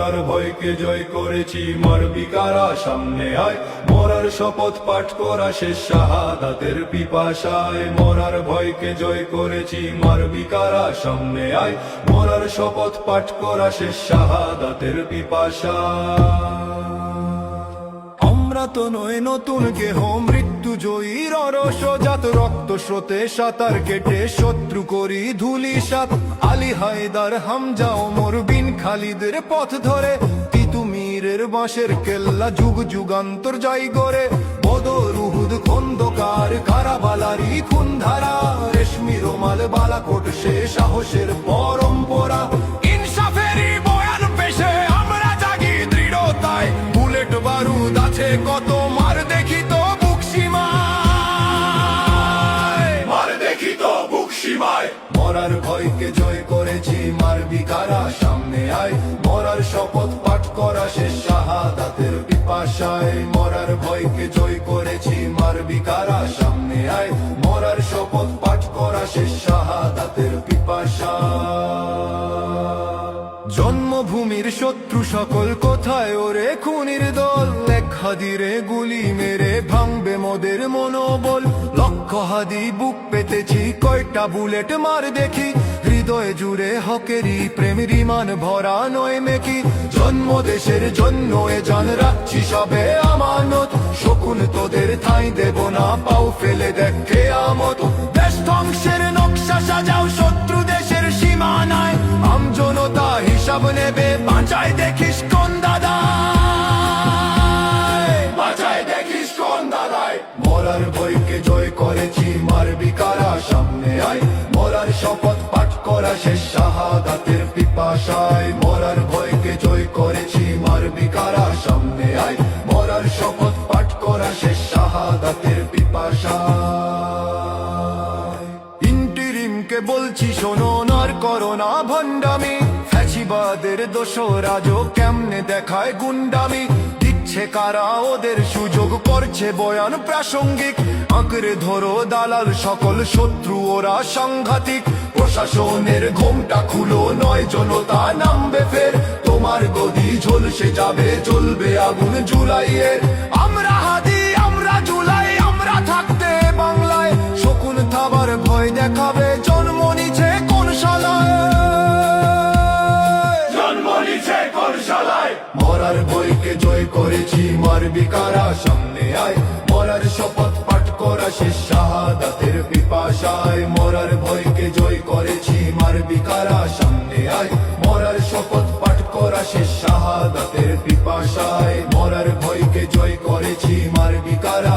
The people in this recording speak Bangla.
মরার ভয়কে জয় করেছি মারবি কারা সামনে আয় মরার শপথ পাঠ করা শেষ শাহাদাতের পিপাসায় মরার ভয়কে জয় করেছি মারবি কারা সামনে আয় মরার শপথ পাঠ করা শেষ শাহাদাতের পিপাসায় আমরা তো নয় নতুন কেহ মৃত্যু জয়ীর রসজাত রক্ত স্রোতে সাঁতার কেটে শত্রু করি ধুলিসাৎ আলী হায়দার হামজা ওমর বিন খালিদের পথ ধরে তিতুমিরের বাঁশের কেল্লা যুগ যুগান্তর যাই গড়ে বদর উহুদ খন্দকার কারাবালারি খুনধারা রেশমি রোমাল বালাকোট সে সাহসের পরম্পরা ইনসাফেরই বয়ান পেশে আমরা জাগি দৃঢ়তায় বুলেট বারুদ আছে কত মার দেখি তো বুক সীমায় মার দেখি তো বুক সীমায় মরার ভয়কে জয় করেছি মারবি কারা সামনে আয় মরার শপথ পাঠ করা শেষ শাহাদাতের পিপাসায় মরার ভয়কে জয় করেছি মারবি কারা সামনে আয় মরার শপথ পাঠ করা শেষ শাহাদাতের পিপাসায় জন্মভূমির শত্রু সকল কোথায় ওরে খুনির দল এক হাদিরে গুলি মেরে ভাঙবে মোদের মনোবল লক্ষ হাদি বুক পেতেছি কয়টা বুলেট মার দেখি হৃদয়ে জুড়ে হকেরই প্রেমের ইমান ভরা নয় মেকি জন্ম দেশের জন্য এ জান রাখছি সবে আমানত শকুন তোদের ঠাঁই দেব না পাও ফেলে দেখে আমত দেশ ধ্বংসের নকশা সাজাও শত্রু দেশের সীমানায় আমজনতা হিসাব নেবে বাঁচায় দেখিস কোন দাদায় বাঁচায় দেখিস কোন দাদায় মরার ভয়কে জয় করেছি মারবি কারা সামনে আয় মরার শপথ পাঠ করা শেষ শাহাদাতের পিপাসায় মরার ভয়কে জয় করেছি মারবি কারা সামনে আয় মরার শপথ পাঠ করা শেষ শাহাদাতের পিপাসায় ইন্টিরিমকে বলছি শোনো নার করোনা ভণ্ডামি ফ্যাসিবাদের দোসরাজও কেমনে দেখায় গুন্ডামি দিচ্ছে কারা ওদের সুযোগ করছে বয়ান প্রাসঙ্গিক আঁকড়ে ধরো দালাল সকল শত্রু ওরা সাংঘাতিক প্রশাসনের ঘোমটা খুলো নয় জনতা নামবে ফের তোমার গদি ঝলসে যাবে জ্বলবে আগুন জুলাইয়ের আমরা হাদি আমরা জুলাই আমরা থাকতে বাংলায় শকুন থাবার ভয় দেখাবে জন্ম নিছে কোন শালায় মরার ভয়কে জয় করেছি মারবি কারা সামনে আয় মরার শপথ পাঠ করা শেষ শাহাদাতের পিপাসায় মরার ভয়কে জয় করেছি মারবি কারা সামনে আয় মরার শপথ পাঠ করা শেষ শাহাদাতের পিপাসায় মরার ভয়কে জয় করেছি মারবি কারা